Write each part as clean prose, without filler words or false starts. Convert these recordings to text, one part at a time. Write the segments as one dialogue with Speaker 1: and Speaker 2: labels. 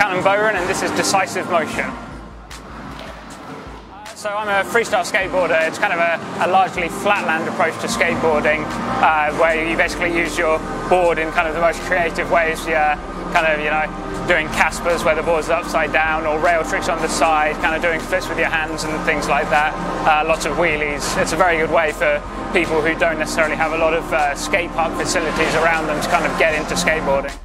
Speaker 1: Callum Bowran and this is Decisive Motion. So I'm a freestyle skateboarder. It's kind of a largely flatland approach to skateboarding, where you basically use your board in kind of the most creative ways. You're kind of, doing Caspers where the board's upside down, or rail tricks on the side, kind of doing flips with your hands and things like that. Lots of wheelies. It's a very good way for people who don't necessarily have a lot of skate park facilities around them to kind of get into skateboarding.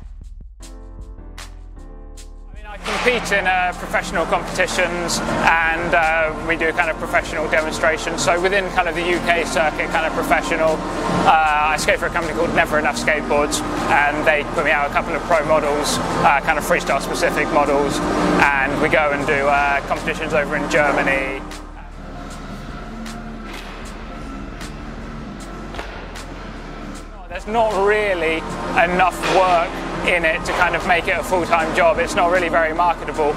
Speaker 1: I compete in professional competitions, and we do kind of professional demonstrations. So within kind of the UK circuit, kind of professional, I skate for a company called Never Enough Skateboards, and they put me out a couple of pro models, kind of freestyle specific models, and we go and do competitions over in Germany. There's not really enough work in it to kind of make it a full-time job. It's not really very marketable,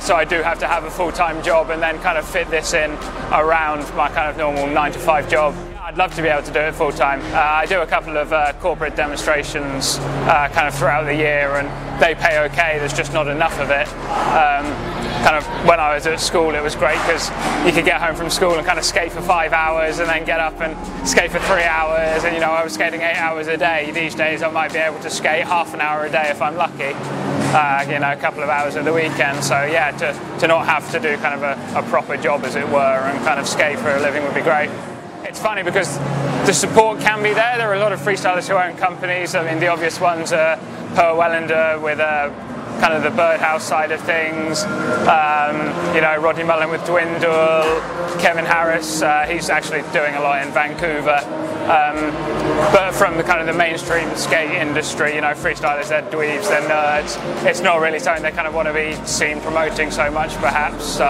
Speaker 1: so I do have to have a full-time job and then kind of fit this in around my kind of normal 9-to-5 job. I'd love to be able to do it full-time. I do a couple of corporate demonstrations kind of throughout the year, and they pay okay. There's just not enough of it. Kind of when I was at school, it was great because you could get home from school and kind of skate for 5 hours and then get up and skate for 3 hours, and I was skating 8 hours a day. These days I might be able to skate half an hour a day if I'm lucky, a couple of hours at the weekend. So yeah, to not have to do kind of a proper job, as it were, and kind of skate for a living would be great. It's funny because the support can be there. There are a lot of freestylers who own companies. I mean, the obvious ones are Per Wellander with kind of the birdhouse side of things, Rodney Mullen with Dwindle, Kevin Harris, he's actually doing a lot in Vancouver. But from the kind of the mainstream skate industry, freestylers, they're dweebs, they're nerds. It's not really something they kind of want to be seen promoting so much, perhaps. So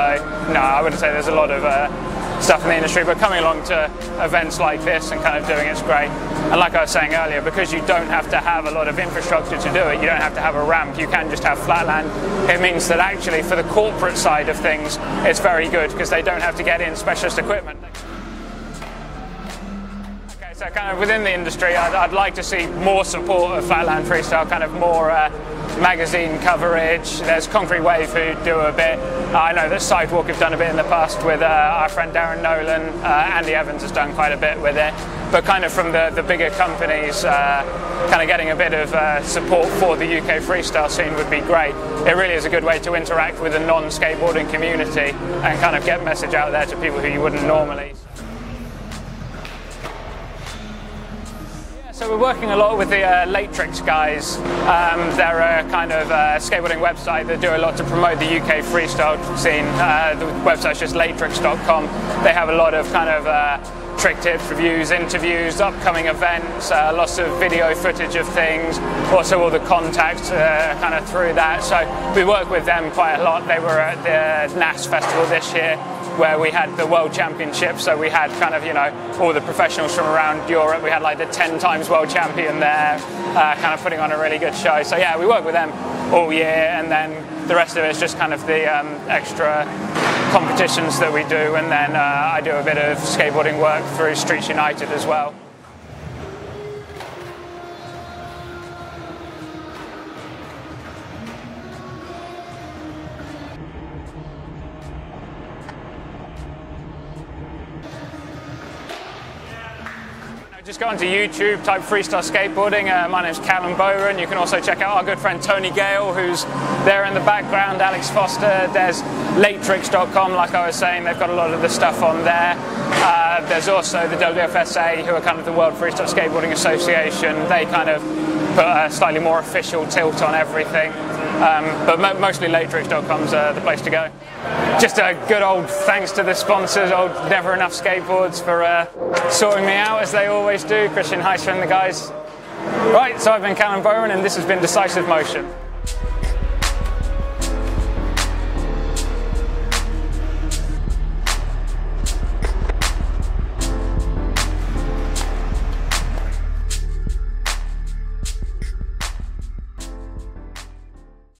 Speaker 1: no, I wouldn't say there's a lot of stuff in the industry, but coming along to events like this and kind of doing it's great. And like I was saying earlier, because you don't have to have a lot of infrastructure to do it, you don't have to have a ramp, you can just have flatland. It means that actually for the corporate side of things, it's very good because they don't have to get in specialist equipment. Okay, so kind of within the industry, I'd like to see more support of flatland freestyle, kind of more magazine coverage. There's Concrete Wave who do a bit. I know that Sidewalk have done a bit in the past with our friend Darren Nolan. Andy Evans has done quite a bit with it. But kind of from the bigger companies, kind of getting a bit of support for the UK freestyle scene would be great. It really is a good way to interact with the non-skateboarding community and kind of get message out there to people who you wouldn't normally. So we're working a lot with the Latrix guys. They're a kind of skateboarding website that do a lot to promote the UK freestyle scene. The website's just latrix.com. They have a lot of kind of trick tips, reviews, interviews, upcoming events, lots of video footage of things, also all the contacts kind of through that. So we work with them quite a lot. They were at the NAS festival this year, where we had the World Championship, so we had kind of, all the professionals from around Europe. We had like the 10 times world champion there, kind of putting on a really good show. So yeah, we work with them all year, and then the rest of it is just kind of the extra competitions that we do, and then I do a bit of skateboarding work through Streets United as well. Just go onto YouTube, type freestyle skateboarding. My name's Callum Bowran. You can also check out our good friend Tony Gale, who's there in the background, Alex Foster. There's latrix.com, like I was saying, they've got a lot of the stuff on there. There's also the WFSA, who are kind of the World Freestyle Skateboarding Association. They kind of put a slightly more official tilt on everything. But mostly latrix.com's the place to go. Just a good old thanks to the sponsors, old Never Enough Skateboards, for sorting me out, as they always do. Christian Heisler and the guys. Right, so I've been Callum Bowran, and this has been Decisive Motion.